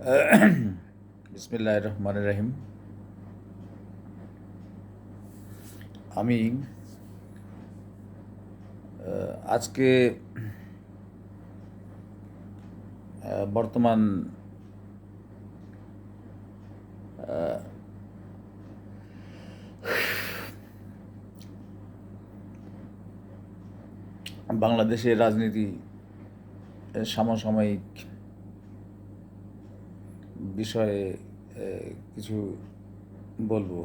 বিসমিল্লাহির রহমানির রহিম। আমি আজকে বর্তমান বাংলাদেশের রাজনীতি সমসাময়িক বিষয়ে কিছু বলবো।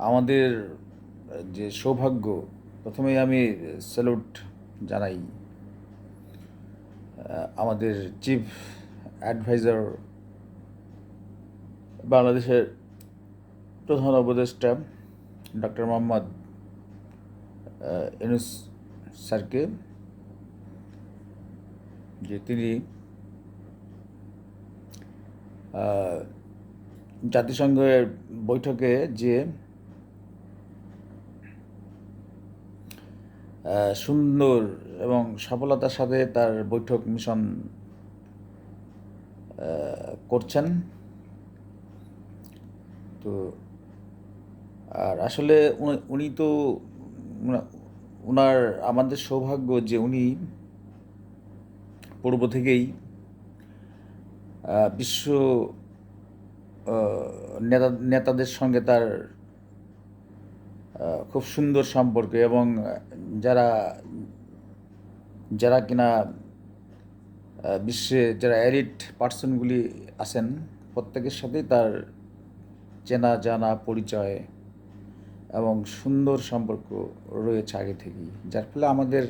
আমাদের যে সৌভাগ্য, প্রথমেই আমি স্যালুট জানাই আমাদের চিফ অ্যাডভাইজার, বাংলাদেশের প্রধান উপদেষ্টা ডক্টর মোহাম্মদ ইউনূস স্যারকে, যে তিনি জাতিসংঘের বৈঠকে যে সুন্দর এবং সফলতার সাথে তার বৈঠক মিশন করছেন। তো আর আসলে উনি তো ওনার আমাদের সৌভাগ্য যে উনি পূর্ব থেকেই বিশ্ব নেতাদের সঙ্গে তার খুব সুন্দর সম্পর্ক, এবং যারা যারা কিনা বিশ্বে যারা এলিট পার্সনগুলি আছেন, প্রত্যেকের সাথেই তার চেনা জানা পরিচয় এবং সুন্দর সম্পর্ক রয়েছে আগে থেকেই, যার ফলে আমাদের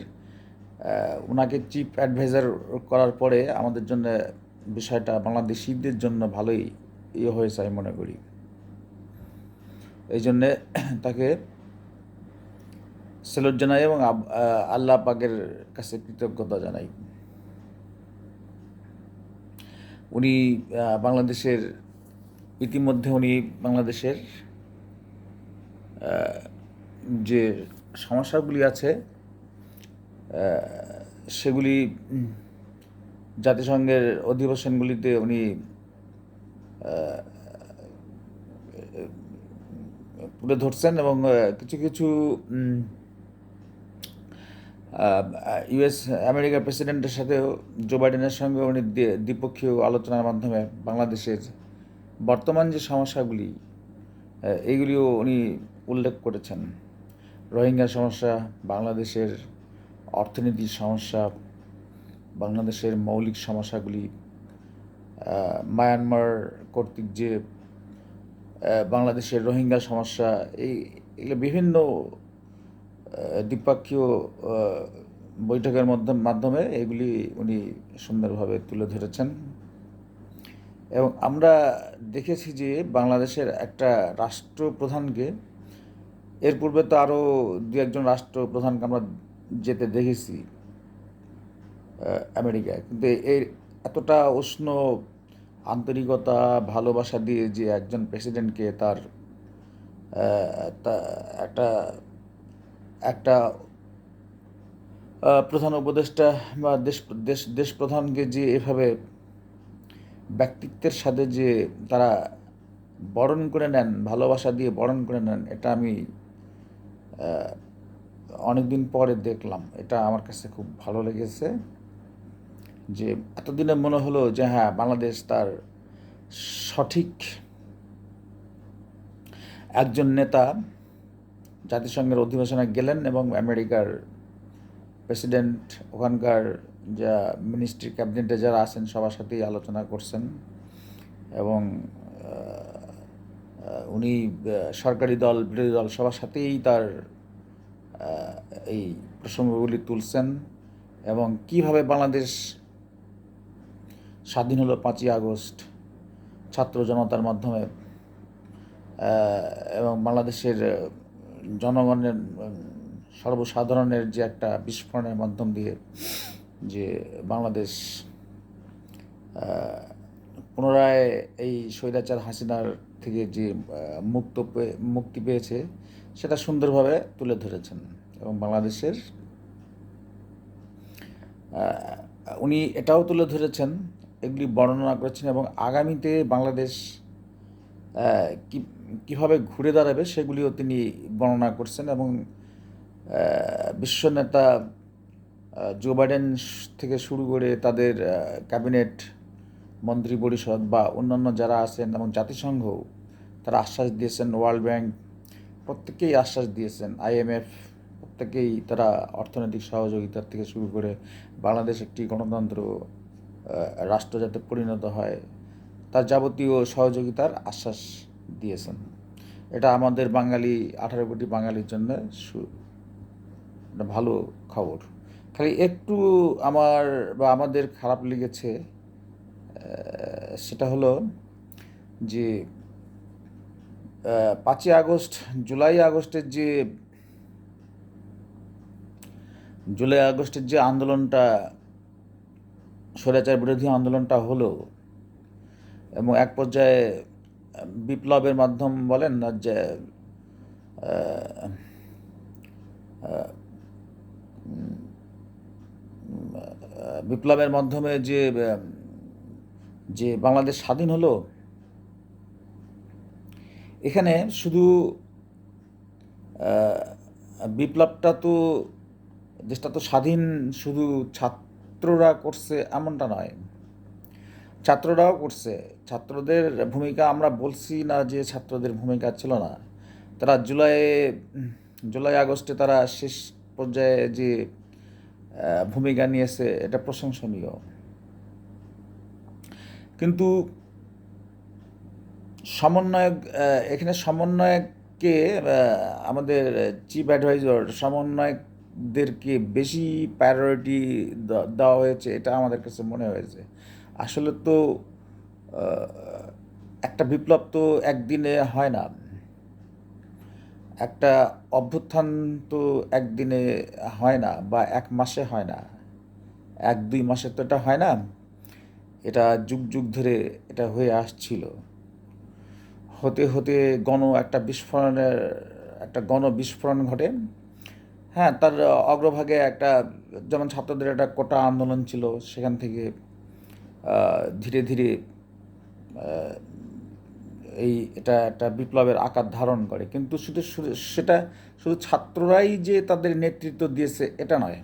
ওনাকে চিফ অ্যাডভাইজার করার পরে আমাদের জন্য বিষয়টা বাংলাদেশিদের জন্য ভালোই হয়েছে আমি মনে করি। এই জন্যে তাকে স্যালুট জানাই এবং আল্লাহ পাকের কাছে কৃতজ্ঞতা জানাই। উনি বাংলাদেশের ইতিমধ্যে উনি বাংলাদেশের যে সমস্যাগুলি আছে সেগুলি জাতিসংঘের অধিবেশনগুলিতে উনি তুলে ধরছেন, এবং কিছু কিছু ইউএস আমেরিকার প্রেসিডেন্টের সাথেও, জো বাইডেনের সঙ্গে উনি দ্বিপক্ষীয় আলোচনার মাধ্যমে বাংলাদেশের বর্তমান যে সমস্যাগুলি এইগুলিও উনি উল্লেখ করেছেন। রোহিঙ্গা সমস্যা, বাংলাদেশের অর্থনীতির সমস্যা, বাংলাদেশের মৌলিক সমস্যাগুলি, মায়ানমার কর্তৃক যে বাংলাদেশের রোহিঙ্গা সমস্যা, এগুলো বিভিন্ন দ্বিপক্ষীয় বৈঠকের মাধ্যমে এগুলি উনি সুন্দরভাবে তুলে ধরেছেন। এবং আমরা দেখেছি যে বাংলাদেশের একটা রাষ্ট্রপ্রধানকে, এর পূর্বে তো আরও দু একজন রাষ্ট্রপ্রধানকে আমরা যেতে দেখেছি আমেরিকায়, কিন্তু এই এতটা উষ্ণ আন্তরিকতা ভালোবাসা দিয়ে যে একজন প্রেসিডেন্টকে তার একটা একটা প্রধান উপদেষ্টা বা দেশ প্রধানকে যে এভাবে ব্যক্তিত্বের সাথে যে তারা বরণ করে নেন, ভালোবাসা দিয়ে বরণ করে নেন, এটা আমি অনেকদিন পরে দেখলাম। এটা আমার কাছে খুব ভালো লেগেছে যে এতদিনে মনে হলো যে হ্যাঁ, বাংলাদেশ তার সঠিক একজন নেতা জাতিসংঘের অধিবেশনে গেলেন, এবং আমেরিকার প্রেসিডেন্ট ওখানকার যা মিনিস্ট্রি ক্যাবিনেটে যারা আছেন সবার সাথেই আলোচনা করছেন, এবং উনি সরকারি দল বিরোধী দল সবার সাথেই তার এই প্রসঙ্গগুলি তুলছেন, এবং কিভাবে বাংলাদেশ স্বাধীন হলো 5ই আগস্ট ছাত্র জনতার মাধ্যমে, এবং বাংলাদেশের জনগণের সর্বসাধারণের যে একটা বিস্ফোরণের মাধ্যম দিয়ে যে বাংলাদেশ পুনরায় এই স্বৈরাচার হাসিনার থেকে যে মুক্তি পেয়েছে, সেটা সুন্দরভাবে তুলে ধরেছেন। এবং বাংলাদেশের উনি এটাও তুলে ধরেছেন, এগুলি বর্ণনা করেছেন এবং আগামীতে বাংলাদেশ কীভাবে ঘুরে দাঁড়াবে সেগুলিও তিনি বর্ণনা করছেন। এবং বিশ্ব নেতা জো বাইডেন থেকে শুরু করে তাদের ক্যাবিনেট মন্ত্রী পরিষদ বা অন্যান্য যারা আছেন এবং জাতিসংঘ, তারা আশ্বাস দিয়েছেন, ওয়ার্ল্ড ব্যাংক প্রত্যেকেই আশ্বাস দিয়েছেন, IMF প্রত্যেকেই তারা অর্থনৈতিক সহযোগিতার থেকে শুরু করে বাংলাদেশ একটি গণতন্ত্র রাষ্ট্র যাতে পরিণত হয় তার যাবতীয় সহযোগিতার আশ্বাস দিয়েছেন। এটা আমাদের বাঙালি 18 কোটি বাঙালির জন্য একটা ভালো খবর। খালি একটু আমাদের খারাপ লেগেছে, সেটা হলো যে 5ই আগস্ট জুলাই আগস্টের যে আন্দোলনটা, স্বৈরাচার বিরোধী আন্দোলনটা হলো এবং এক পর্যায়ে বিপ্লবের মাধ্যম বলেন না, যে বিপ্লবের মাধ্যমে যে বাংলাদেশ স্বাধীন হলো, এখানে শুধু বিপ্লবটা তো, দেশটা তো স্বাধীন শুধু ছাত্ররা করছে এমনটা নয়, ছাত্ররাও করছে। ছাত্রদের ভূমিকা, আমরা বলছি না যে ছাত্রদের ভূমিকা ছিল না। তারা জুলাই আগস্টে তারা শেষ পর্যায়ে যে ভূমিকা নিয়েছে এটা প্রশংসনীয়। কিন্তু এখানে সমন্বয়ককে, আমাদের চিফ অ্যাডভাইজার, সমন্বয়কদেরকে বেশি প্রায়োরিটি দেওয়া হয়েছে, এটা আমাদের কাছে মনে হয়েছে। আসলে তো একটা বিপ্লব তো একদিনে হয় না, একটা অভ্যুত্থান তো একদিনে হয় না বা এক মাসে হয় না, 1-2 মাসে তো এটা হয় না। এটা যুগ যুগ ধরে এটা হয়ে আসছিল। হতে হতে একটা গণবিস্ফোরণ ঘটে। হ্যাঁ, তার অগ্রভাগে যেমন ছাত্রদের একটা কোটা আন্দোলন ছিল, সেখান থেকে ধীরে ধীরে এটা একটা বিপ্লবের আকার ধারণ করে। কিন্তু সেটা শুধু ছাত্ররাই যে তাদের নেতৃত্ব দিয়েছে এটা নয়,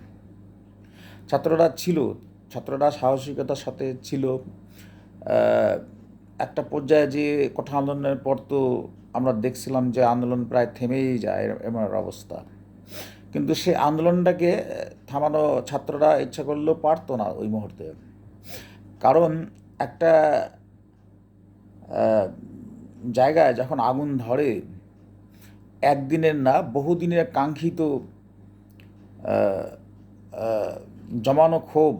ছাত্ররা সাহসিকতার সাথে ছিল। একটা পর্যায়ে যে কোঠা আন্দোলনের পর তো আমরা দেখছিলাম যে আন্দোলন প্রায় থেমেই যায় এমন অবস্থা। কিন্তু সেই আন্দোলনটাকে থামানো ছাত্ররা ইচ্ছা করলেও পারতো না ওই মুহূর্তে। কারণ একটা জায়গায় যখন আগুন ধরে, একদিনের না, বহুদিনের কাঙ্ক্ষিত জমানো ক্ষোভ,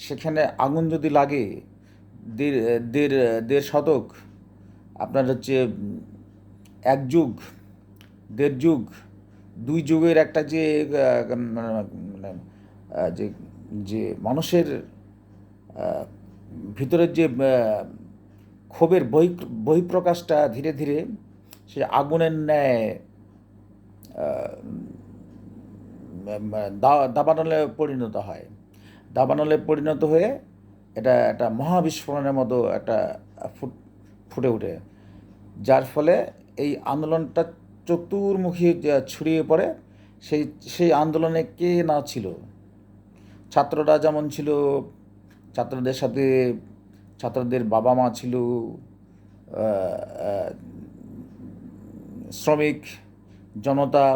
সেখানে আগুন যদি লাগে দেড় শতক, আপনার হচ্ছে 1 যুগ, 1.5 যুগ, 2 যুগের একটা মানে যে মানুষের ভিতরের যে ক্ষোভের বহিঃপ্রকাশটা ধীরে ধীরে সে আগুনের ন্যায় দাবানলে পরিণত হয়ে এটা একটা মহাবিস্ফোরণের মতো একটা ফুটে ওঠে, যার ফলে এই আন্দোলনটা চতুর্মুখী ছড়িয়ে পড়ে। সেই আন্দোলনে কে না ছিল? ছাত্ররা যেমন ছিল, ছাত্রদের সাথে ছাত্রদের বাবা মা ছিল, শ্রমিক জনতা,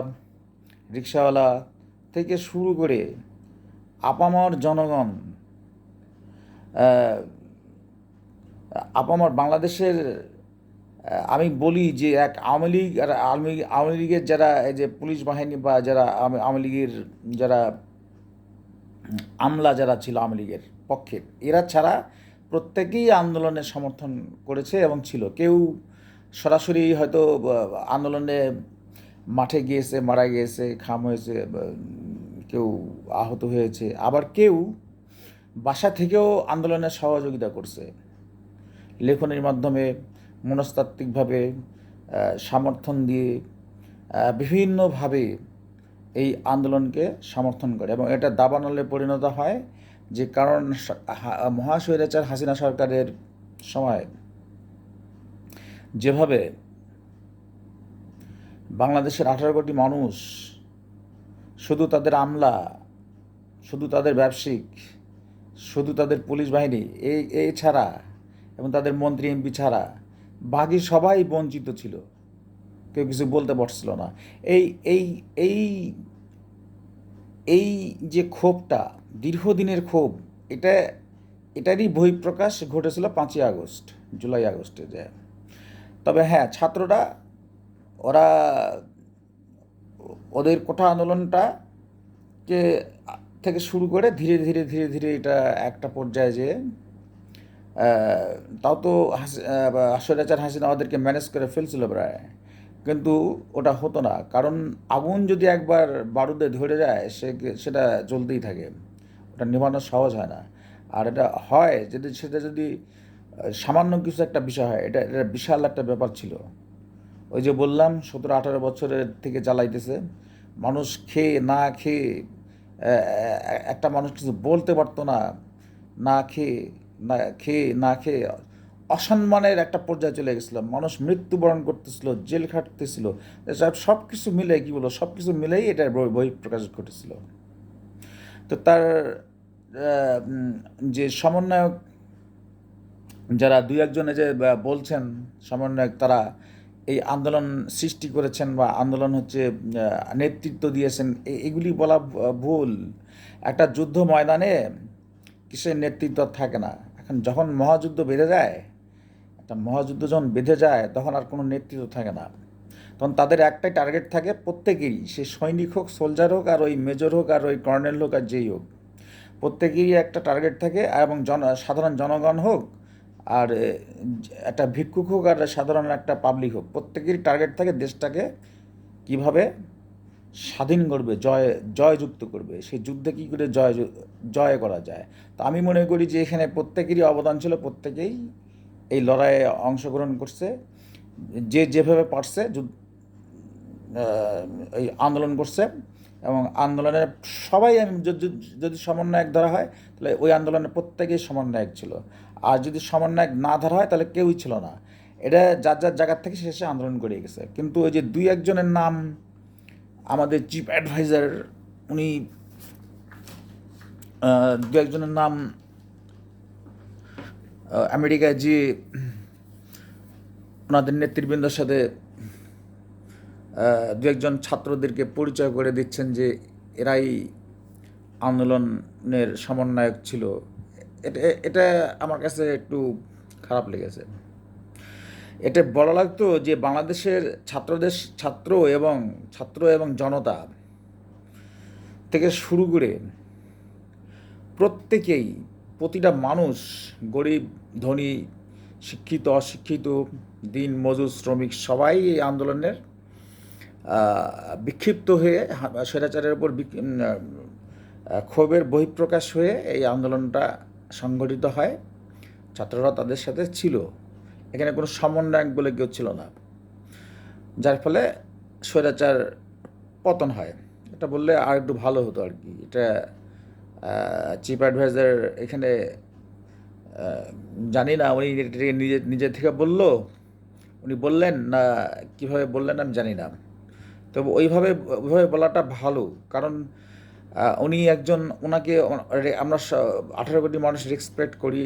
রিক্সাওয়ালা থেকে শুরু করে আপামর জনগণ, আপামর বাংলাদেশের, আমি বলি যে এক আওয়ামী লীগের যারা এই যে পুলিশ বাহিনী বা যারা আওয়ামী লীগের যারা আমলা যারা ছিল আওয়ামী লীগের পক্ষের, এরা ছাড়া প্রত্যেকেই আন্দোলনের সমর্থন করেছে এবং ছিল। কেউ সরাসরি হয়তো আন্দোলনে মাঠে গিয়েছে, মারা গিয়েছে, খাম হয়েছে, কেউ আহত হয়েছে, আবার কেউ বাসা থেকেও আন্দোলনের সহযোগিতা করছে, লেখনের মাধ্যমে, মনস্তাত্ত্বিকভাবে সমর্থন দিয়ে, বিভিন্নভাবে এই আন্দোলনকে সমর্থন করে এবং এটা দাবানলে পরিণত হয়, যে কারণ মহাস্বৈরাচার হাসিনা সরকারের সময় যেভাবে বাংলাদেশের 18 কোটি মানুষ, শুধু তাদের আমলা, শুধু তাদের ব্যবসায়িক, শুধু তাদের পুলিশ বাহিনী এই ছাড়া এবং তাদের মন্ত্রী এমপি ছাড়া বাকি সবাই বঞ্চিত ছিল, কেউ কিছু বলতে পারছিল না। এই এই এই এই যে ক্ষোভটা, দীর্ঘদিনের ক্ষোভ, এটা এটারই বহিঃপ্রকাশ ঘটেছিল 5ই আগস্ট, জুলাই আগস্টে যে। তবে হ্যাঁ, ছাত্ররা ওরা ওদের কোঠা আন্দোলনটা কে থেকে শুরু করে ধীরে ধীরে ধীরে ধীরে এটা একটা পর্যায়ে যে তাও তো স্বৈরাচার হাসিনা ওদেরকে ম্যানেজ করে ফেলছিল প্রায়, কিন্তু ওটা হতো না, কারণ আগুন যদি একবার বারুদে ধরে যায় সেটা জ্বলতেই থাকে, ওটা নেভানো সহজ হয় না। আর এটা হয় সেটা যদি সামান্য কিছু একটা বিষয় হয়, এটা এটা বিশাল একটা ব্যাপার ছিল। ওই যে বললাম 17-18 বছরের থেকে জ্বালাইতেছে, মানুষ খেয়ে না খেয়ে, একটা মানুষ কিছু বলতে পারতো না, না খেয়ে না খেয়ে অসম্মানের একটা পর্যায়ে চলে গেছিল, মানুষ মৃত্যুবরণ করতেছিল, জেল খাটতেছিল, সব কিছু মিলে কি বলো, সব কিছু মিলেই এটার বই প্রকাশ ঘটেছিল। তো তার যে সমন্বয়ক যারা দুই একজনে যে বলছেন সমন্বয়ক, তারা এই আন্দোলন সৃষ্টি করেছেন বা আন্দোলন হচ্ছে নেতৃত্ব দিয়েছেন, এগুলি বলা ভুল। একটা যুদ্ধ ময়দানে কিসের নেতৃত্ব থাকে না। এখন যখন মহাযুদ্ধ বেঁধে যায়, একটা মহাযুদ্ধ যখন বেঁধে যায়, তখন আর কোনো নেতৃত্ব থাকে না। তখন তাদের একটাই টার্গেট থাকে প্রত্যেকেরই, সে সৈনিক হোক, সোলজার হোক, আর ওই মেজর হোক, আর ওই কর্নেল হোক, আর যেই হোক, প্রত্যেকেরই একটা টার্গেট থাকে। এবং সাধারণ জনগণ হোক, আর একটা ভিক্ষুক হোক, আর সাধারণ একটা পাবলিক হোক, প্রত্যেকেরই টার্গেট থাকে দেশটাকে কিভাবে স্বাধীন করবে, জয়যুক্ত করবে, সেই যুদ্ধে কী করে জয় করা যায়। তো আমি মনে করি যে এখানে প্রত্যেকেরই অবদান ছিল, প্রত্যেকেই এই লড়াইয়ে অংশগ্রহণ করছে, যে যেভাবে পারছে এই আন্দোলন করছে। এবং আন্দোলনের সবাই, আমি যদি সমন্বয়ক ধরা হয় তাহলে ওই আন্দোলনের প্রত্যেকেই সমন্বয়ক ছিল, আর যদি সমন্বয়ক না ধরা হয় তাহলে কেউই ছিল না। এটা যার যার জায়গার থেকে শেষে আন্দোলন করে গেছে। কিন্তু ওই যে দুই একজনের নাম, আমাদের চিফ অ্যাডভাইজার, উনি দু একজনের নাম আমেরিকায় যে ওনাদের নেতৃবৃন্দের সাথে দু একজন ছাত্রদেরকে পরিচয় করে দিচ্ছেন যে এরাই আন্দোলনের সমন্বয়ক ছিল। এটা এটা আমার কাছে একটু খারাপ লেগেছে। এটা বলা লাগতো যে বাংলাদেশের ছাত্র এবং জনতা থেকে শুরু করে প্রত্যেকেই, প্রতিটা মানুষ, গরিব ধনী, শিক্ষিত অশিক্ষিত, দিন মজুর শ্রমিক, সবাই এই আন্দোলনের বিক্ষিপ্ত হয়ে স্বৈরাচারের উপর ক্ষোভের বহিঃপ্রকাশ হয়ে এই আন্দোলনটা সংগঠিত হয়। ছাত্ররা তাদের সাথে ছিল, এখানে কোনো সমন্বয়ক বলে কেউ ছিল না, যার ফলে স্বৈরাচার পতন হয়। এটা বললে আর একটু ভালো হতো আর কি। এটা চিফ অ্যাডভাইজার এখানে জানি না উনি নিজে থেকে উনি বললেন না কীভাবে বললেন আমি জানি না, তবে ওইভাবে বলাটা ভালো। কারণ উনি একজন, ওনাকে আমরা 18 কোটি মানুষ রেসপেক্ট করি,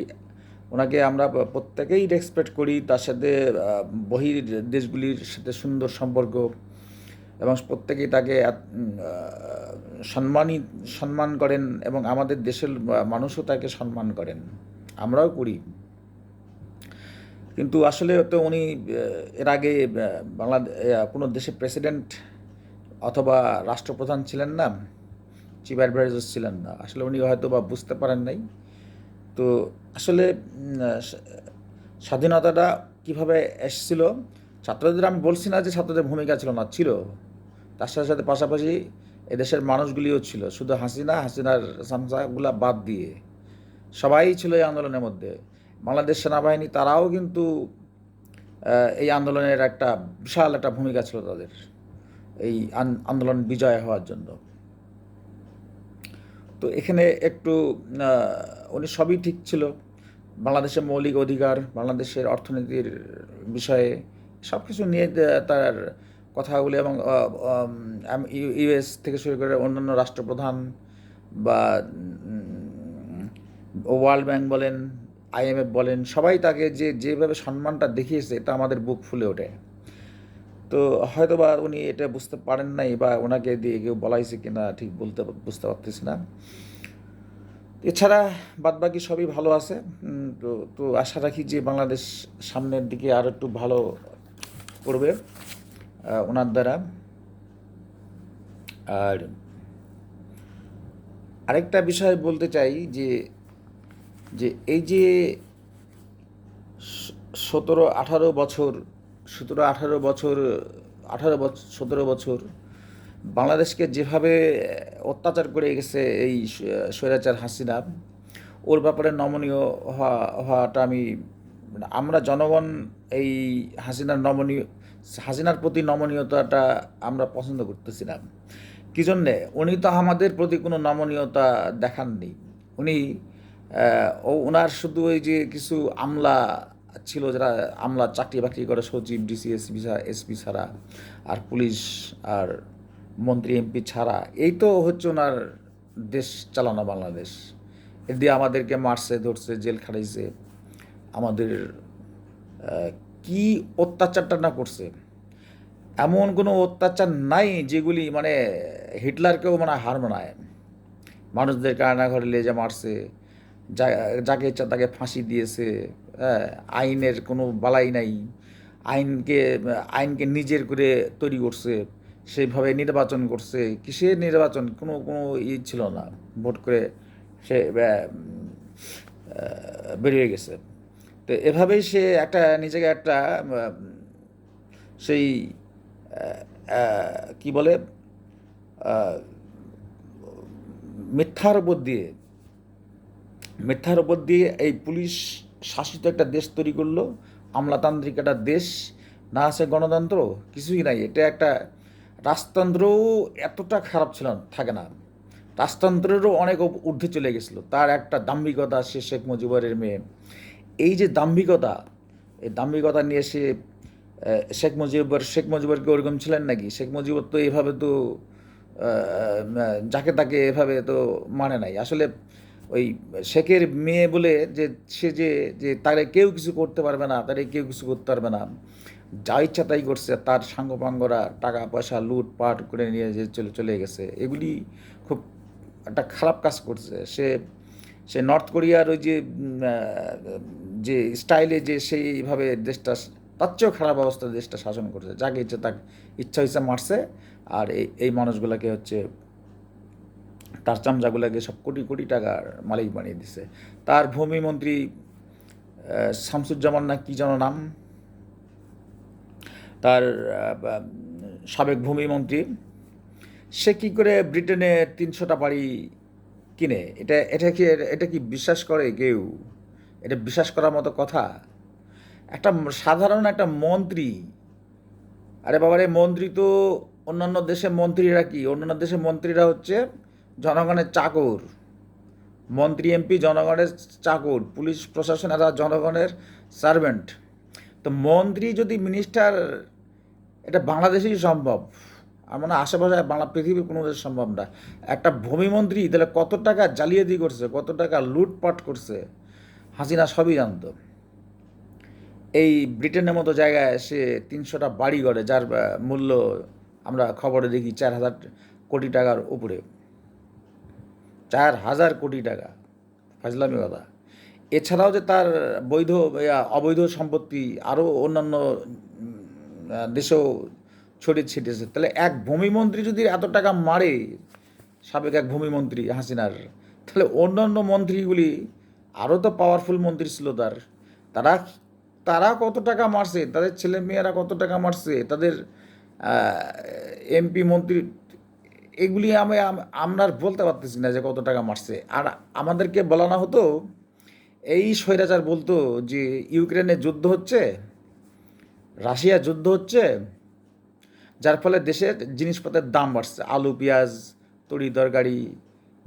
ওনাকে আমরা প্রত্যেকেই রেসপেক্ট করি। তার সাথে বহির দেশগুলির সাথে সুন্দর সম্পর্ক, এবং প্রত্যেকেই তাকে সম্মান করেন, এবং আমাদের দেশের মানুষও তাকে সম্মান করেন, আমরাও করি। কিন্তু আসলে তো উনি এর আগে কোনো দেশের প্রেসিডেন্ট অথবা রাষ্ট্রপ্রধান ছিলেন না, চিফ অ্যাডভাইজার ছিলেন না। আসলে উনি হয়তো বা বুঝতে পারেন নাই। তো আসলে স্বাধীনতাটা কীভাবে এসেছিল, ছাত্রদের আমি বলছি না যে ছাত্রদের ভূমিকা ছিল না, ছিল। তার সাথে সাথে পাশাপাশি এদেশের মানুষগুলিও ছিল, শুধু হাসিনার সামসাগুলা বাদ দিয়ে সবাই ছিল এই আন্দোলনের মধ্যে। বাংলাদেশ সেনাবাহিনী, তারাও কিন্তু এই আন্দোলনের একটা বিশাল একটা ভূমিকা ছিল তাদের। এই আন্দোলন বিজয় হওয়ার জন্য। তো এখানে একটু উনি সবই ঠিক ছিল, বাংলাদেশের মৌলিক অধিকার, বাংলাদেশের অর্থনীতির বিষয়ে সব কিছু নিয়ে তার কথাগুলি, এবং ইউএস থেকে শুরু করে অন্যান্য রাষ্ট্রপ্রধান বা ওয়ার্ল্ড ব্যাংক বলেন, আইএমএফ বলেন, সবাই তাকে যেভাবে সম্মানটা দেখিয়েছে, এটা আমাদের বুক ফুলে ওঠে। তো হয়তো বা উনি এটা বুঝতে পারেন নাই, বা ওনাকে দিয়ে কেউ বলাইছে কিনা ঠিক বুঝতে পারতেছি না। এছাড়া বাদবাকি সবই ভালো আছে। তো তো আশা রাখি যে বাংলাদেশ সামনের দিকে আরও একটু ভালো করবে ওনার দ্বারা। আর আরেকটা বিষয় বলতে চাই যে যে এই যে 17-18 বছর 17-18 বছর 18 বছর 17 বছর বাংলাদেশকে যেভাবে অত্যাচার করে গেছে এই স্বৈরাচার হাসিনা, ওর ব্যাপারে নমনীয় হওয়াটা আমরা জনগণ এই হাসিনার প্রতি নমনীয়তাটা আমরা পছন্দ করতেছি না। কী জন্যে? উনি তো আমাদের প্রতি কোনো নমনীয়তা দেখাননি। উনি ওনার শুধু ওই যে কিছু আমলা ছিল, যারা আমলা চাকরি বাকরি করে, সচিব, ডিসি, এসপি ছাড়া, আর পুলিশ আর মন্ত্রী এমপি ছাড়া, এই তো হচ্ছে ওনার দেশ চালানো বাংলাদেশ। এ দিয়ে আমাদেরকে মারছে, ধরছে, জেল খাটাইছে, আমাদের কি অত্যাচারটা না করছে। এমন কোনো অত্যাচার নাই যেগুলি মানে হিটলারকেও মানে হার মানায়। মানুষদের কারাগারে লেজে মারছে, যাকে ইচ্ছা তাকে ফাঁসি দিয়েছে। হ্যাঁ, আইনের কোনো বালাই নাই। আইনকে আইনকে নিজের করে তৈরি করছে, সেইভাবে নির্বাচন করছে। কিসের নির্বাচন? কোনো কোনো ছিল না, ভোট করে সে বেরিয়ে গেছে। তো এভাবেই সে একটা নিজেকে একটা সেই কি বলে, মিথ্যার উপর দিয়ে এই পুলিশ শাসিত একটা দেশ তৈরি করলো, আমলাতান্ত্রিক একটা দেশ। না আছে গণতন্ত্র, কিছুই নাই। এটা একটা রাজতন্ত্রও এতটা খারাপ ছিল থাকে না, রাজতন্ত্রেরও অনেক ঊর্ধ্বে চলে গেছিলো। তার একটা দাম্ভিকতা, সে শেখ মুজিবুরের মেয়ে। এই যে দাম্ভিকতা, এই দাম্ভিকতা নিয়ে সে শেখ মুজিবুর কি ওরকম ছিলেন নাকি? শেখ মুজিবুর তো এইভাবে তো যাকে তাকে এভাবে তো মানে নাই আসলে। ওই শেখের মেয়ে বলে যে সে যে যে তারে কেউ কিছু করতে পারবে না, তারে কেউ কিছু করতে পারবে না, যা ইচ্ছা তাই করছে। তার সাঙ্গপাঙ্গরা টাকা পয়সা লুটপাট করে নিয়ে যে চলে গেছে। এগুলি খুব একটা খারাপ কাজ করছে সে। সে নর্থ কোরিয়ার ওই যে স্টাইলে যে সেইভাবে দেশটা, তার চেয়েও খারাপ অবস্থা দেশটা শাসন করছে। যাকে ইচ্ছে তাকে ইচ্ছা মারছে। আর এই মানুষগুলোকে হচ্ছে, তার চামচাগুলোকে সব কোটি কোটি টাকার মালিক বানিয়ে দিছে। তার ভূমিমন্ত্রী শামসুজ্জামান না কি যেন নাম, তার সাবেক ভূমিমন্ত্রী, সে কী করে ব্রিটেনে 300টা বাড়ি কিনে? এটা কি বিশ্বাস করে কেউ? এটা বিশ্বাস করার মতো কথা? একটা সাধারণ একটা মন্ত্রী, আরে বাবারে, মন্ত্রী তো অন্যান্য দেশের মন্ত্রীরা কি? অন্যান্য দেশের মন্ত্রীরা হচ্ছে জনগণের চাকর। মন্ত্রী এমপি জনগণের চাকর, পুলিশ প্রশাসন এরা জনগণের সার্ভেন্ট। তো মন্ত্রী যদি মিনিস্টার, এটা বাংলাদেশেই সম্ভব। আর মানে আশেপাশে পৃথিবীর কোনো দেশ সম্ভব না। একটা ভূমিমন্ত্রী তাহলে কত টাকা জালিয়াতি করছে, কত টাকা লুটপাট করছে, হাসিনা সবই জানতো। এই ব্রিটেনের মতো জায়গায় সে 300টা বাড়ি গড়ে, যার মূল্য আমরা খবরে দেখি 4,000 কোটি টাকার উপরে। 4,000 কোটি টাকা, ফাজলামি কথা। এছাড়াও যে তার অবৈধ সম্পত্তি আরও অন্যান্য দেশেও ছড়িয়ে ছিটেছে। তাহলে এক ভূমিমন্ত্রী যদি এত টাকা মারে, সাবেক এক ভূমিমন্ত্রী হাসিনার, তাহলে অন্যান্য মন্ত্রীগুলি আরও তো পাওয়ারফুল মন্ত্রী ছিল তারা তারা কত টাকা মারছে, তাদের ছেলে মেয়েরা কত টাকা মারছে, তাদের এমপি মন্ত্রী, এগুলি আমরা বলতে পারতেছি না যে কত টাকা মারছে। আর আমাদেরকে বলানো হতো, এই স্বৈরাচার বলতো যে ইউক্রেনে যুদ্ধ হচ্ছে, রাশিয়া যুদ্ধ হচ্ছে, যার ফলে দেশের জিনিসপত্রের দাম বাড়ছে, আলু পেঁয়াজ তরি তরকারি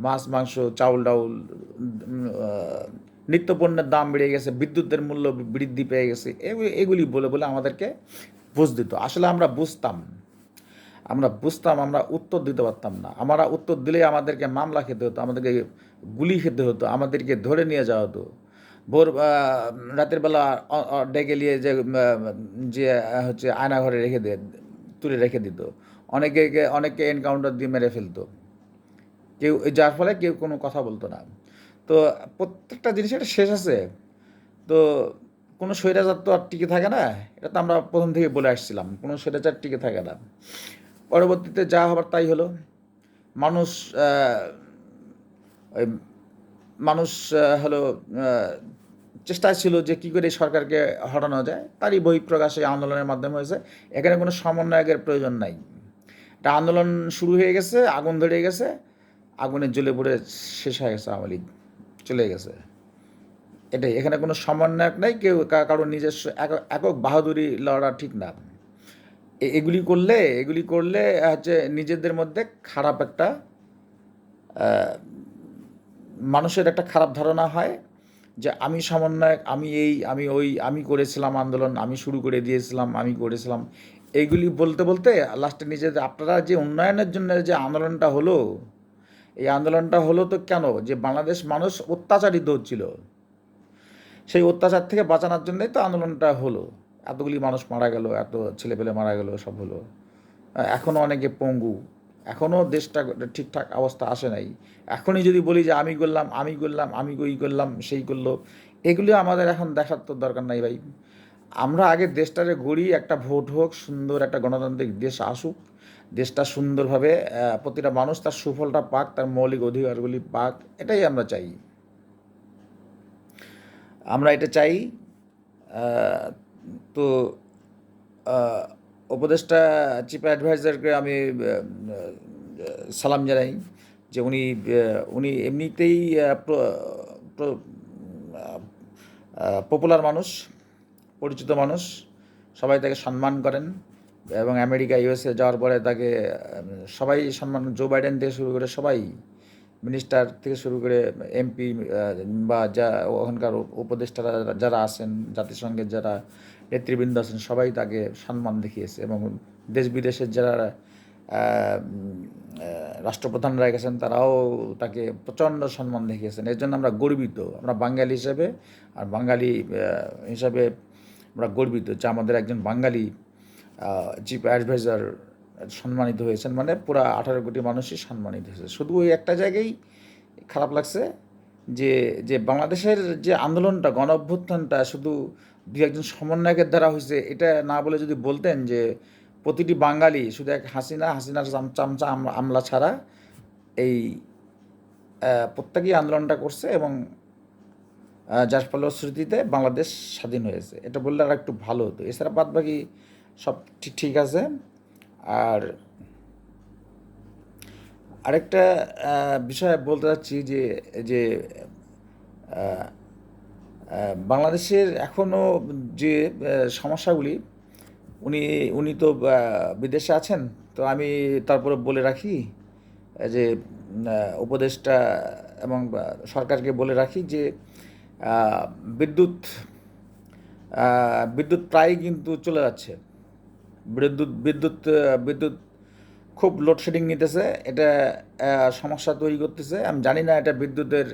মাছ মাংস চাউল ডাউল নিত্যপণ্যের দাম বেড়ে গেছে, বিদ্যুতের মূল্য বৃদ্ধি পেয়ে গেছে। এগুলি বলে বলে আমাদেরকে বুঝ দিত। আসলে আমরা বুঝতাম, আমরা উত্তর দিতে পারতাম না। আমরা উত্তর দিলেই আমাদেরকে মামলা খেতে হতো, আমাদেরকে গুলি খেতে হতো, আমাদেরকে ধরে নিয়ে যাওয়া হতো। ভোর রাতের বেলা ডেকে নিয়ে যে হচ্ছে আয়নাঘরে তুলে রেখে দিত। অনেককে এনকাউন্টার দিয়ে মেরে ফেলতো কেউ, যার ফলে কেউ কোনো কথা বলতো না। তো প্রত্যেকটা জিনিসের একটা শেষ আছে। তো কোনো স্বৈরাচার তো আর টিকে থাকে না, এটা তো আমরা প্রথম থেকে বলে আসছিলাম, কোনো স্বৈরাচার টিকে থাকে না। পরবর্তীতে যা হবার তাই হলো। মানুষ ওই মানুষ হলো চেষ্টায় ছিল যে কী করে সরকারকে হটানো যায়, তারই বহিঃপ্রকাশ এই আন্দোলনের মাধ্যমে হয়েছে। এখানে কোনো সমন্বয়কের প্রয়োজন নাই। একটা আন্দোলন শুরু হয়ে গেছে, আগুন ধরে গেছে, আগুনে জ্বলে পড়ে শেষ হয়ে গেছে, আওয়ামী লীগ চলে গেছে। এটাই, এখানে কোনো সমন্বয়ক নাই, কেউ কারোর নিজস্ব একক বাহাদুরি লড়া ঠিক না। এগুলি করলে হচ্ছে নিজেদের মধ্যে খারাপ একটা মানুষের একটা খারাপ ধারণা হয় যে আমি সমন্বয়ক, আমি করেছিলাম আন্দোলন, আমি শুরু করে দিয়েছিলাম, আমি করেছিলাম। এইগুলি বলতে বলতে লাস্টে নিজেদের, আপনারা যে উন্নয়নের জন্য যে আন্দোলনটা হলো, এই আন্দোলনটা হলো তো কেন, যে বাংলাদেশ মানুষ অত্যাচারিত হচ্ছিল, সেই অত্যাচার থেকে বাঁচানোর জন্যই তো আন্দোলনটা হলো। এতগুলি মানুষ মারা গেল, এত ছেলেপেলে মারা গেল, সব হলো। এখনও অনেকে পঙ্গু, এখনও দেশটা ঠিকঠাক অবস্থা আসে নাই। এখনই যদি বলি যে আমি করলাম, আমি করলাম, সেই করলো, এগুলি আমাদের এখন দেখার তো দরকার নাই ভাই। আমরা আগে দেশটারে গড়ি, একটা ভোট হোক, সুন্দর একটা গণতান্ত্রিক দেশ আসুক, দেশটা সুন্দরভাবে প্রতিটা মানুষ তার সুফলটা পাক, তার মৌলিক অধিকারগুলি পাক, এটাই আমরা চাই। আমরা এটা চাই। তো উপদেষ্টা চিফ অ্যাডভাইজারকে আমি সালাম জানাই যে উনি এমনিতেই পপুলার মানুষ, পরিচিত মানুষ, সবাই তাকে সম্মান করেন। এবং আমেরিকা ইউএসএ যাওয়ার পরে তাকে সবাই সম্মান, জো বাইডেন থেকে শুরু করে সবাই, মিনিস্টার থেকে শুরু করে এমপি বা ওখানকার উপদেষ্টারা যারা আছেন, জাতিসংঘের যারা নেতৃবৃন্দ আছেন, সবাই তাকে সম্মান দেখিয়েছে। এবং দেশ বিদেশের যারা রাষ্ট্রপ্রধানরা গেছেন, তারাও তাকে প্রচণ্ড সম্মান দেখিয়েছেন। এর জন্য আমরা গর্বিত, আমরা বাঙালি হিসেবে, আর বাঙালি হিসাবে আমরা গর্বিত যে আমাদের একজন বাঙালি চিফ অ্যাডভাইজার সম্মানিত হয়েছেন। মানে পুরা 18 কোটি মানুষই সম্মানিত হয়েছে। শুধু ওই একটা জায়গায় খারাপ লাগছে যে যে বাংলাদেশের যে আন্দোলনটা, গণ অভ্যুত্থানটা শুধু দু একজন সমন্বয়কের দ্বারা হয়েছে, এটা না বলে যদি বলতেন যে প্রতিটি বাঙালি, শুধু এক হাসিনার চামচা আমলা ছাড়া এই প্রত্যেকেই আন্দোলনটা করছে, এবং যার ফলশ্রুতিতে বাংলাদেশ স্বাধীন হয়েছে, এটা বললে আর একটু ভালো হতো। এছাড়া বাদ বাকি সব ঠিক আছে। আর আরেকটা বিষয় বলতে চাচ্ছি যে যে বাংলাদেশের এখনও যে সমস্যাগুলি, উনি উনি তো বিদেশে আছেন, তো আমি তারপরে বলে রাখি যে উপদেষ্টা এবং সরকারকে বলে রাখি যে বিদ্যুৎ বিদ্যুৎ প্রায় কিন্তু চলে যাচ্ছে। বিদ্যুৎ বিদ্যুৎ বিদ্যুৎ খুব লোডশেডিং নিতেছে, এটা সমস্যা তৈরি করতেছে। আমি জানি না এটা বিদ্যুতের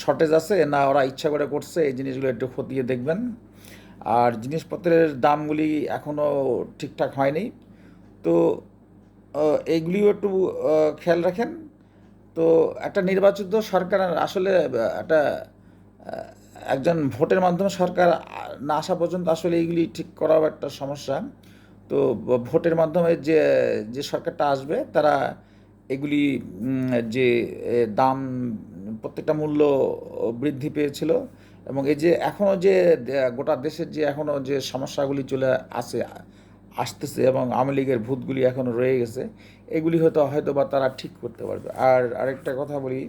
শর্টেজ আছে না ওরা ইচ্ছা করে করছে, এই জিনিসগুলো একটু খতিয়ে দেখবেন। আর জিনিসপত্রের দামগুলি এখনও ঠিকঠাক হয়নি, তো এইগুলিও একটু খেয়াল রাখেন। তো একটা নির্বাচিত সরকার আসলে একটা একজন ভোটের মাধ্যমে সরকার না আসা পর্যন্ত আসলে এইগুলি ঠিক করাও একটা সমস্যা। তো ভোটের মাধ্যমে যে যে সরকারটা আসবে, তারা এগুলি যে দাম, প্রত্যেকটা মূল্য বৃদ্ধি পেয়েছিল, এবং এই যে এখনও যে গোটা দেশের যে এখনও যে সমস্যাগুলি আসতেছে, এবং আওয়ামী লীগের ভূতগুলি এখনও রয়ে গেছে, এগুলি হয়তো বা তারা ঠিক করতে পারবে। আর আরেকটা কথা বলি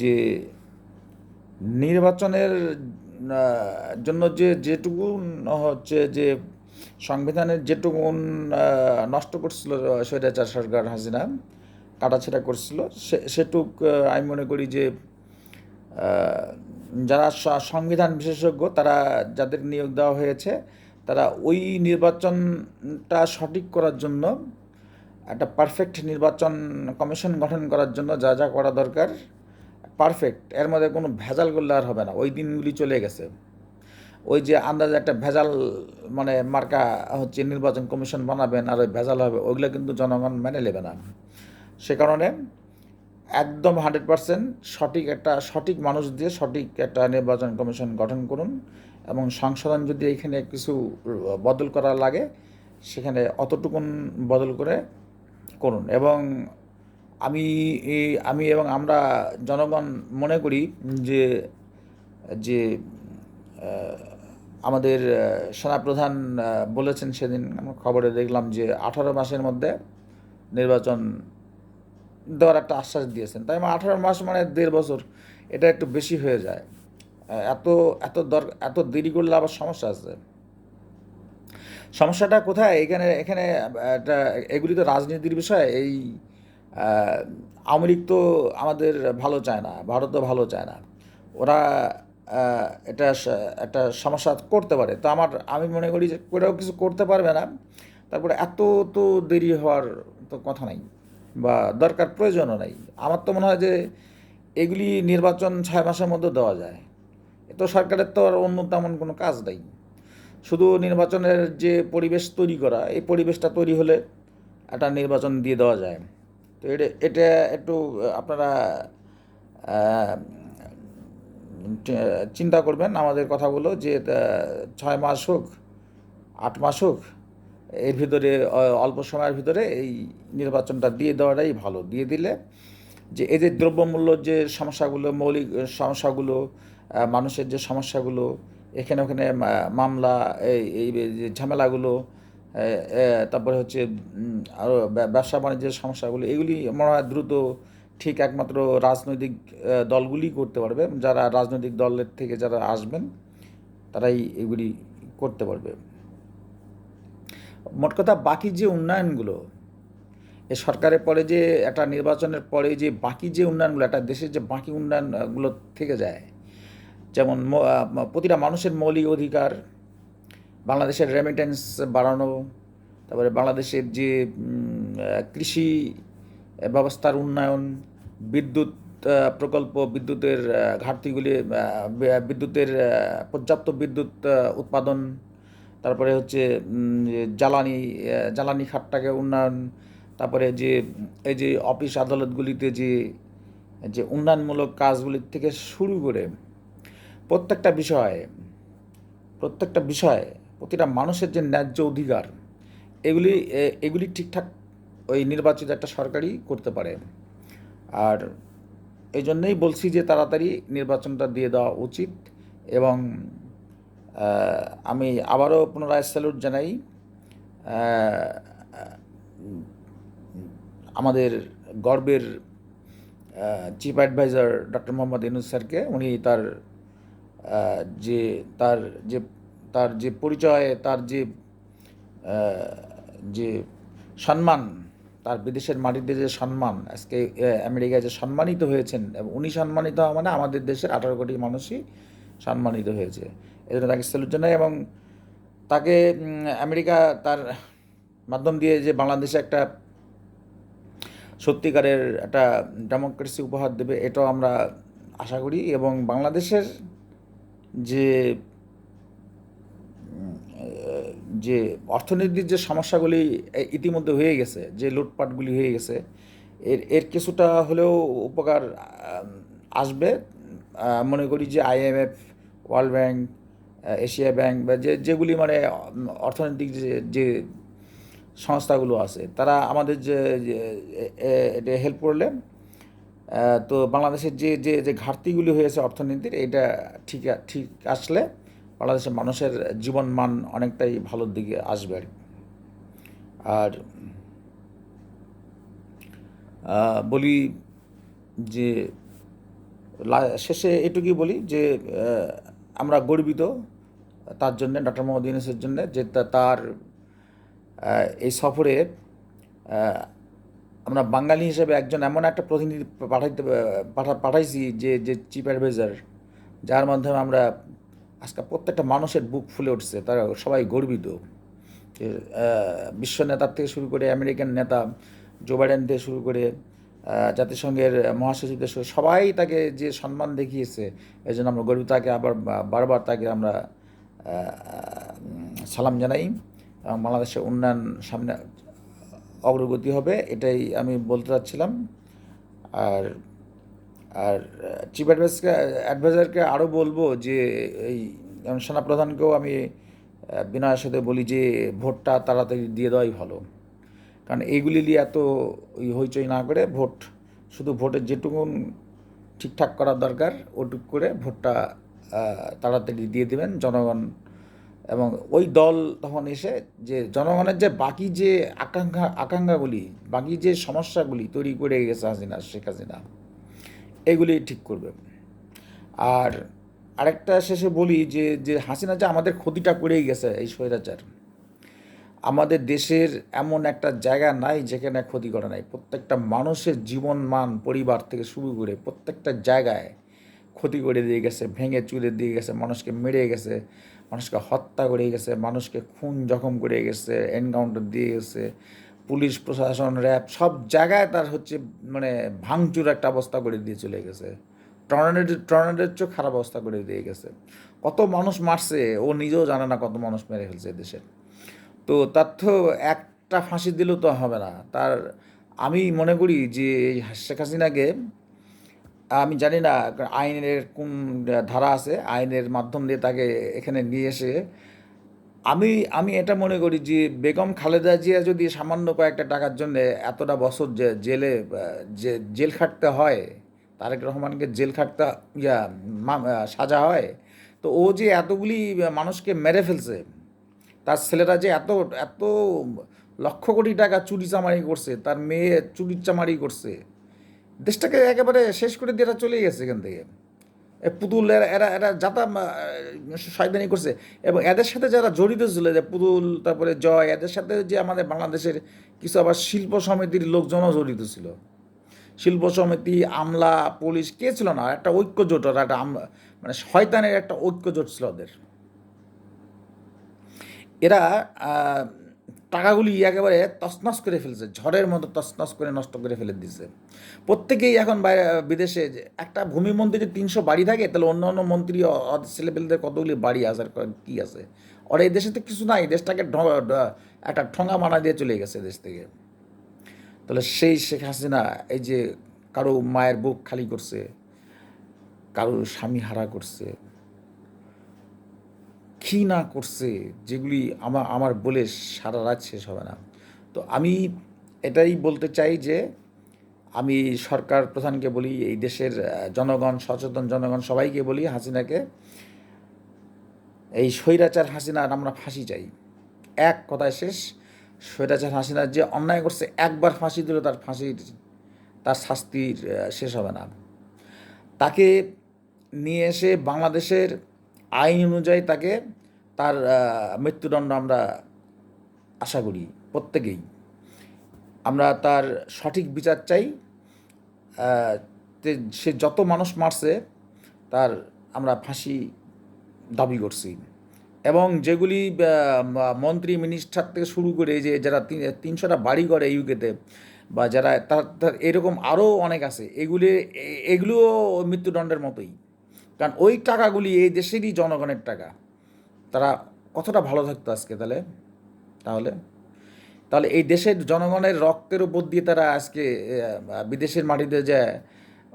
যে নির্বাচনের জন্য যেটুকু হচ্ছে যে সংবিধানের যেটুকুন নষ্ট করছিল স্বৈরাচার সরকার হাসিনা, কাটাছেঁড়া করছিল, সেটুক আমি মনে করি যে যারা সংবিধান বিশেষজ্ঞ, তারা যাদের নিয়োগ দেওয়া হয়েছে, তারা ওই নির্বাচনটা সঠিক করার জন্য, একটা পারফেক্ট নির্বাচন কমিশন গঠন করার জন্য যা যা করা দরকার, পারফেক্ট, এর মধ্যে কোনো ভেজাল করলে আর হবে না। ওই দিনগুলি চলে গেছে। ওই যে আন্দাজে একটা ভেজাল মানে মার্কা হচ্ছে নির্বাচন কমিশন বানাবেন আর ওই ভেজাল হবে, ওইগুলো কিন্তু জনগণ মেনে নেবে না। সে কারণে একদম 100% সঠিক মানুষ দিয়ে সঠিক একটা নির্বাচন কমিশন গঠন করুন, এবং সংশোধন যদি এখানে কিছু বদল করা লাগে সেখানে অতটুকুন বদল করে করুন। এবং আমি আমি এবং আমরা জনগণ মনে করি যে যে আমাদের সেনাপ্রধান বলেছেন, সেদিন আমরা খবরে দেখলাম যে 18 মাসের মধ্যে নির্বাচন দেওয়ার একটা আশ্বাস দিয়েছেন। তাই 18 মাস মানে 1.5 বছর, এটা একটু বেশি হয়ে যায়। এত এত দেরি করলে আবার সমস্যা আছে। সমস্যাটা কোথায়? এখানে একটা, এগুলি তো রাজনীতির বিষয়। এই আওয়ামী লীগ তো আমাদের ভালো চায় না, ভারতও ভালো চায় না। ওরা এটা একটা সমস্যা করতে পারে। তো আমি মনে করি যে ওরাও কিছু করতে পারবে না, তারপরে এত তো দেরি হওয়ার তো কথা নাই, বা দরকার প্রয়োজনও নাই। আমার তো মনে হয় যে এগুলি নির্বাচন 6 মাসের মধ্যে দেওয়া যায়। এ তো সরকারের তো আর অন্য তেমন কোনো কাজ নেই। শুধু নির্বাচনের যে পরিবেশ তৈরি করা, এই পরিবেশটা তৈরি হলে একটা নির্বাচন দিয়ে দেওয়া যায়। তো এটা একটু আপনারা চিন্তা করবেন আমাদের কথাগুলো, যে 6 মাস হোক, 8 মাস হোক, এর ভিতরে অল্প সময়ের ভিতরে এই নির্বাচনটা দিয়ে দেওয়াটাই ভালো। দিয়ে দিলে যে এই যে দ্রব্যমূল্যর যে সমস্যাগুলো, মৌলিক সমস্যাগুলো, মানুষের যে সমস্যাগুলো, এখানে ওখানে মামলা, এই যে ঝামেলাগুলো, তারপরে হচ্ছে আরও ব্যবসা বাণিজ্যের সমস্যাগুলো, এগুলি মনে হয় দ্রুত ঠিক একমাত্র রাজনৈতিক দলগুলি করতে পারবে। যারা রাজনৈতিক দলের থেকে যারা আসবেন, তারাই এগুলি করতে পারবে। মোট কথা, বাকি যে উন্নয়নগুলো এ সরকারের পরে, যে একটা নির্বাচনের পরে যে বাকি যে উন্নয়নগুলো, একটা দেশের যে বাকি উন্নয়নগুলো থেকে যায়, যেমন প্রতিটা মানুষের মৌলিক অধিকার, বাংলাদেশের রেমিটেন্স বাড়ানো, তারপরে বাংলাদেশের যে কৃষি ব্যবস্থার উন্নয়ন, বিদ্যুৎ প্রকল্প, বিদ্যুতের ঘাটতিগুলি, বিদ্যুতের পর্যাপ্ত বিদ্যুৎ উৎপাদন, তারপরে হচ্ছে জ্বালানি খাতটাকে উন্নয়ন, তারপরে যে এই যে অফিস আদালতগুলিতে যে যে উন্নয়নমূলক কাজগুলির থেকে শুরু করে প্রত্যেকটা বিষয়ে প্রতিটা মানুষের যে ন্যায্য অধিকার, এগুলি ঠিকঠাক ওই নির্বাচিত একটা সরকারই করতে পারে। আর এই জন্যই বলছি যে তাড়াতাড়ি নির্বাচনটা দিয়ে দেওয়া উচিত। এবং আমি আবারও পুনরায় স্যালুট জানাই আমাদের গর্বের chief adviser doctor Mohammad Yunus স্যারকে। উনি যে তার যে তার যে পরিচয়, তার যে সম্মান, তার বিদেশের মাটিতে যে সম্মান, আজকে আমেরিকায় যে সম্মানিত হয়েছেন, এবং উনি সম্মানিত হওয়া মানে আমাদের দেশের 18 কোটি মানুষই সম্মানিত হয়েছে। এই জন্য তাকে স্যালুট জানাই। এবং তাকে আমেরিকা তার মাধ্যম দিয়ে যে বাংলাদেশে একটা সত্যিকারের একটা ডেমোক্রেসি উপহার দেবে, এটাও আমরা আশা করি। এবং বাংলাদেশের যে যে অর্থনীতির যে সমস্যাগুলি ইতিমধ্যে হয়ে গেছে, যে লুটপাটগুলি হয়ে গেছে, এর কিছুটা হলেও উপকার আসবে। মনে করি যে IMF, world bank, Asia bank, বা যেগুলি মানে অর্থনৈতিক যে সংস্থাগুলো আছে, তারা আমাদের এটা হেল্প করলে, তো বাংলাদেশের যে ঘাটতিগুলি হয়েছে অর্থনীতির, এটা ঠিক আসলে বাংলাদেশের মানুষের জীবন মান অনেকটাই ভালোর দিকে আসবে আর কি। আর বলি যে শেষে এটুকুই বলি যে আমরা গর্বিত তার জন্যে, ডক্টর মোহাম্মদ ইউনূসের জন্যে, যে তার এই সফরে আমরা বাঙালি হিসেবে একজন এমন একটা প্রতিনিধি পাঠাইছি যে চিফ অ্যাডভাইজার, যার মাধ্যমে আমরা আজকে প্রত্যেকটা মানুষের বুক ফুলে উঠছে, তারা সবাই গর্বিত। বিশ্ব নেতার থেকে শুরু করে আমেরিকান নেতা জো বাইডেন থেকে শুরু করে জাতিসংঘের মহাসচিব থেকে শুরু সবাই তাকে যে সম্মান দেখিয়েছে, এই জন্য আমরা গর্বিত। তাকে আবার বারবার তাকে আমরা সালাম জানাই, এবং বাংলাদেশের উন্নয়ন সামনে অগ্রগতি হবে, এটাই আমি বলতে চাচ্ছিলাম। আর আর চিফ অ্যাডভাইজারকে আরও বলবো যে এই যেমন সেনাপ্রধানকেও আমি বিনয়ের সাথে বলি যে ভোটটা তাড়াতাড়ি দিয়ে দেওয়াই ভালো, কারণ এইগুলি নিয়ে এত হইচই না করে শুধু ভোটের যেটুকুন ঠিকঠাক করার দরকার ওটুক করে ভোটটা তাড়াতাড়ি দিয়ে দেবেন জনগণ, এবং ওই দল তখন এসে যে জনগণের যে বাকি যে আকাঙ্ক্ষাগুলি, বাকি যে সমস্যাগুলি তৈরি করে গেছে শেখ হাসিনা, এগুলি ঠিক করবে। আর আরেকটা শেষে বলি যে যে হাসিনা যে আমাদের ক্ষতিটা করেই গেছে, এই স্বৈরাচার আমাদের দেশের এমন একটা জায়গা নাই যেখানে ক্ষতি করে নাই। প্রত্যেকটা মানুষের জীবন মান, পরিবার থেকে শুরু করে প্রত্যেকটা জায়গায় ক্ষতি করে দিয়ে গেছে, ভেঙে চুরে দিয়ে গেছে, মানুষকে মেরে গেছে, মানুষকে হত্যা করে গেছে, মানুষকে খুন জখম করে গেছে, এনকাউন্টার দিয়ে গেছে, পুলিশ প্রশাসন র্যাব সব জায়গায় তার মানে ভাঙচুর একটা অবস্থা করে দিয়ে চলে গেছে। টর্নেডোর চেয়েও খারাপ অবস্থা করে দিয়ে গেছে। কত মানুষ মারছে ও নিজেও জানে না, কত মানুষ মেরে ফেলছে দেশের। তো তার তো একটা ফাঁসি দিলেও তো হবে না তার। আমি মনে করি যে এই শেখ হাসিনাকে, আমি জানি না আইনের কোন ধারা আছে, আইনের মাধ্যম দিয়ে তাকে এখানে নিয়ে এসে, আমি আমি এটা মনে করি যে বেগম খালেদা জিয়া যদি সামান্য কয়েকটা টাকার জন্য এতটা বছর জেল খাটতে হয়, তারেক রহমানকে জেল খাটতে সাজা হয়, তো ও যে এতগুলি মানুষকে মেরে ফেলছে, তার ছেলেরা যে এত এত লক্ষ কোটি টাকা চুরি চামারি করছে, তার মেয়ে চুরি চামারি করছে, দেশটাকে একেবারে শেষ করে দিয়ে এরা চলে গেছে এখান থেকে। পুতুল এরা এরা এরা যাতা শয়তানি করছে, এবং এদের সাথে যারা জড়িত ছিল, যে পুতুল, তারপরে জয়, এদের সাথে যে আমাদের বাংলাদেশের কিছু আবার শিল্প সমিতির লোকজনও জড়িত ছিল। শিল্প সমিতি, আমলা, পুলিশ, কে ছিল না, একটা ঐক্যজোট, ওরা একটা মানে শয়তানের একটা ঐক্যজোট ছিল ওদের। এরা টাকাগুলি একেবারে তছনছ করে ফেলছে, ঝড়ের মতো তছনছ করে নষ্ট করে ফেলে দিচ্ছে। প্রত্যেকেই এখন বাইরে বিদেশে, একটা ভূমি মন্ত্রীর 300 বাড়ি থাকে, তাহলে অন্য অন্য মন্ত্রী ছেলেপেলেদের কতগুলি বাড়ি আছে আর কী আছে? ওরা এই দেশে তো কিছু নাই, দেশটাকে একটা ঠোঙা মানা দিয়ে চলে গেছে দেশ থেকে। তাহলে সেই শেখ হাসিনা এই যে কারো মায়ের বুক খালি করছে, কারো স্বামী হারা করছে, কী না করছে, যেগুলি আমার বলে সারা রাত শেষ হবে না। তো আমি এটাই বলতে চাই যে আমি সরকার প্রধানকে বলি, এই দেশের জনগণ, সচেতন জনগণ সবাইকে বলি, হাসিনাকে, এই স্বৈরাচার হাসিনার আমরা ফাঁসি চাই। এক কথায় শেষ, স্বৈরাচার হাসিনার যে অন্যায় করছে, একবার ফাঁসি দিলে তার শাস্তির শেষ হবে না। তাকে নিয়ে এসে বাংলাদেশের আইন অনুযায়ী তার মৃত্যুদণ্ড আমরা আশা করি প্রত্যেকেই। আমরা তার সঠিক বিচার চাই। সে যত মানুষ মারছে তার আমরা ফাঁসি দাবি করছি, এবং যেগুলি মন্ত্রী মিনিস্টার থেকে শুরু করে যে যারা 300টা বাড়ি করে ইউকেতে, বা যারা তার এরকম আরও অনেক আছে, এগুলিও মৃত্যুদণ্ডের মতোই। কারণ ওই টাকাগুলি এই দেশেরই জনগণের টাকা। তারা কতটা ভালো থাকতো আজকে তাহলে তাহলে এই দেশের জনগণের রক্তের উপর দিয়ে তারা আজকে বিদেশের মাটিতে যায়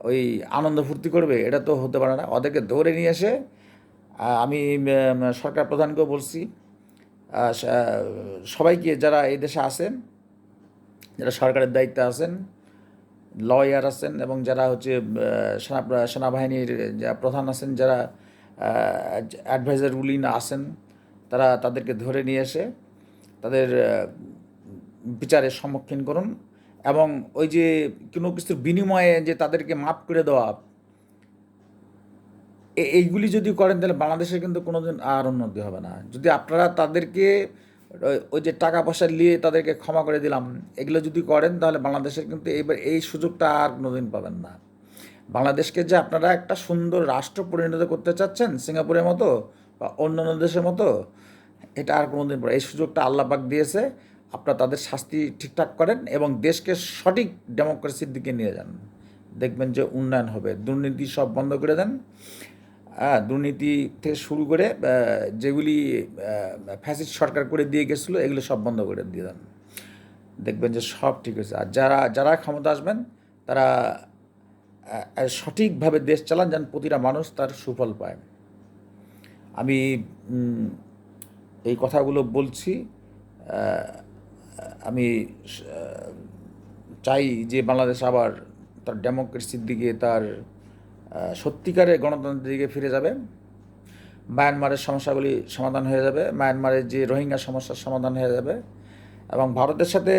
ওই আনন্দ ফুর্তি করবে? এটা তো হতে পারে না। ওদেরকে ধরে নিয়ে এসে আমি সরকার প্রধানকেও বলছি, সবাইকে যারা এই দেশে আছেন, যারা সরকারের দায়িত্বে আছেন, লয়ার আছেন, এবং যারা সেনাবাহিনীর যারা প্রধান আছেন, যারা অ্যাডভাইজারগুলি আছেন, তাদেরকে ধরে নিয়ে এসে তাদের বিচারের সম্মুখীন করুন, এবং ওই যে কোনো কিছুর বিনিময়ে যে তাদেরকে মাফ করে দেওয়া, এইগুলি যদি করেন তাহলে বাংলাদেশে কিন্তু কোনোদিন আর উন্নতি হবে না। যদি আপনারা তাদেরকে ওই যে টাকা পয়সা নিয়ে তাদেরকে ক্ষমা করে দিলাম, এগুলো যদি করেন তাহলে বাংলাদেশের কিন্তু এবার এই সুযোগটা আর কোনোদিন পাবেন না। বাংলাদেশকে যে আপনারা একটা সুন্দর রাষ্ট্র পরিণত করতে চাচ্ছেন সিঙ্গাপুরের মতো বা অন্যান্য দেশের মতো, এটা আর কোনোদিন পরে এই সুযোগটা আল্লাহ পাক দিয়েছে। আপনারা তাদের শাস্তি ঠিকঠাক করেন এবং দেশকে সঠিক ডেমোক্রেসির দিকে নিয়ে যান, দেখবেন যে উন্নয়ন হবে। দুর্নীতি সব বন্ধ করে দেন। দুর্নীতি থেকে শুরু করে যেগুলি ফ্যাসিস্ট সরকার করে দিয়ে গেছিলো এগুলো সব বন্ধ করে দিয়ে দেন, দেখবেন যে সব ঠিক হয়েছে। আর যারা যারা ক্ষমতা আসবেন তারা সঠিকভাবে দেশ চালান, যেন প্রতিটা মানুষ তার সুফল পায়। আমি এই কথাগুলো বলছি। আমি চাই যে বাংলাদেশ আবার তার ডেমোক্রেসির দিকে, তার সত্যিকারের গণতন্ত্রের দিকে ফিরে যাবে। মায়ানমারের সমস্যাগুলি সমাধান হয়ে যাবে, মায়ানমারের যে রোহিঙ্গা সমস্যার সমাধান হয়ে যাবে, এবং ভারতের সাথে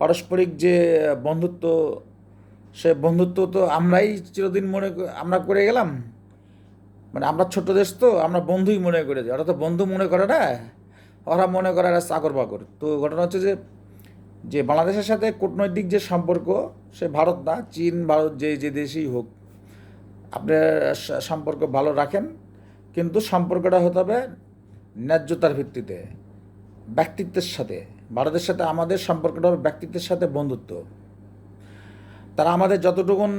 পারস্পরিক যে বন্ধুত্ব, সে বন্ধুত্ব তো আমরাই চিরদিন আমরা করে গেলাম। মানে আমরা ছোট দেশ তো আমরা বন্ধুই মনে করে দিই, ওরা তো বন্ধু মনে করে না, ওরা মনে করে এরা চাকর বাকর। তো ঘটনা হচ্ছে যে যে বাংলাদেশের সাথে কূটনৈতিক যে সম্পর্ক, সে ভারত না, চীন, ভারত, যে দেশেই হোক, আপনার সম্পর্ক ভালো রাখেন, কিন্তু সম্পর্কটা হতে হবে ন্যায্যতার ভিত্তিতে, ব্যক্তিত্বের সাথে। ভারতের সাথে আমাদের সম্পর্কটা হবে ব্যক্তিত্বের সাথে, বন্ধুত্ব। তারা আমাদের যতটুকুন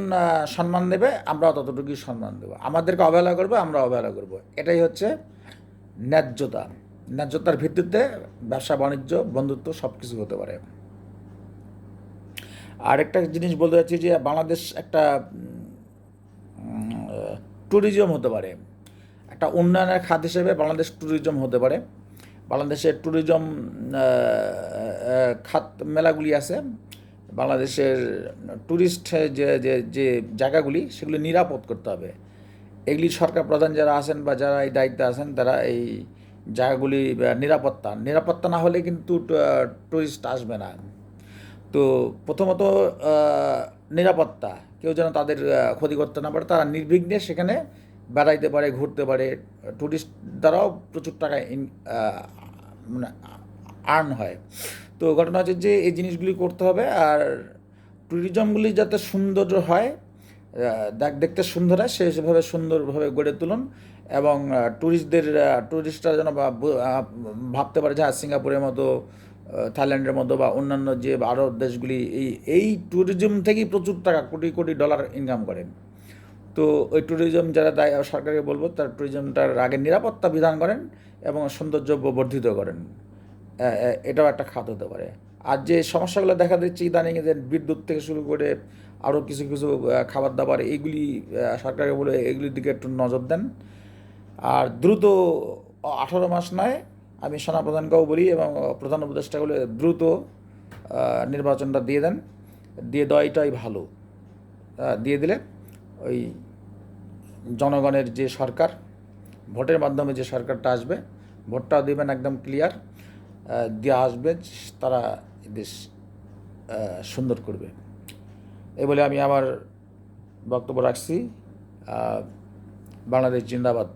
সম্মান দেবে আমরাও ততটুকুই সম্মান দেবো, আমাদেরকে অবহেলা করবে আমরা অবহেলা করব। এটাই হচ্ছে ন্যায্যতা। ন্যায্যতার ভিত্তিতে ব্যবসা বাণিজ্য বন্ধুত্ব সব কিছু হতে পারে। আরেকটা জিনিস বলতে চাচ্ছি যে বাংলাদেশ একটা ট্যুরিজম হতে পারে, একটা উন্নয়নের খাত হিসেবে বাংলাদেশ ট্যুরিজম হতে পারে। বাংলাদেশের ট্যুরিজম খাত মেলাগুলি আছে, বাংলাদেশের ট্যুরিস্ট যে যে যে জায়গাগুলি সেগুলি নিরাপদ করতে হবে। এগুলি সরকার প্রধান যারা আছেন বা যারা এই দায়িত্বে আছেন তারা এই জায়গাগুলি নিরাপত্তা না হলে কিন্তু টুরিস্ট আসবে না। তো প্রথমত নিরাপত্তা, কেউ যেন তাদের ক্ষতি করতে না পারে, তারা নির্বিঘ্নে সেখানে বেড়াইতে পারে, ঘুরতে পারে। টুরিস্ট দ্বারাও প্রচুর টাকা মানে আর্ন হয়। তো ঘটনা হচ্ছে যে এই জিনিসগুলি করতে হবে। আর ট্যুরিজমগুলি যাতে সুন্দর হয়, দেখতে সুন্দর হয়, সেভাবে সুন্দরভাবে গড়ে তুলুন। এবং ট্যুরিস্টরা যেন ভাবতে পারে যে সিঙ্গাপুরের মতো, থাইল্যান্ডের মতো বা অন্যান্য যে আরও দেশগুলি এই ট্যুরিজম থেকেই প্রচুর টাকা, কোটি কোটি ডলার ইনকাম করেন। তো ওই ট্যুরিজম যারা সরকারকে বলবো তার ট্যুরিজমটার আগে নিরাপত্তা বিধান করেন এবং সৌন্দর্য বর্ধিত করেন। এটাও একটা খাত হতে পারে। আর যে সমস্যাগুলো দেখা দিচ্ছে ইদানিং, যে বিদ্যুৎ থেকে শুরু করে আরও কিছু কিছু খাবার দাবার, এইগুলি সরকারকে বলে এগুলির দিকে একটু নজর দেন। আর দ্রুত 18 মাস নয়, আমি সেনাপ্রধানকেও বলি এবং প্রধান উপদেষ্টাগুলো দ্রুত নির্বাচনটা দিয়ে দেন, দিয়ে দেওয়াটাই ভালো। দিয়ে দিলে ওই জনগণের যে সরকার, ভোটের মাধ্যমে যে সরকারটা আসবে, ভোটটাও দেবেন একদম ক্লিয়ার দিয়ে আসবে, তারা দেশ সুন্দর করবে। এই বলে আমি আমার বক্তব্য রাখছি। বাংলাদেশ জিন্দাবাদ।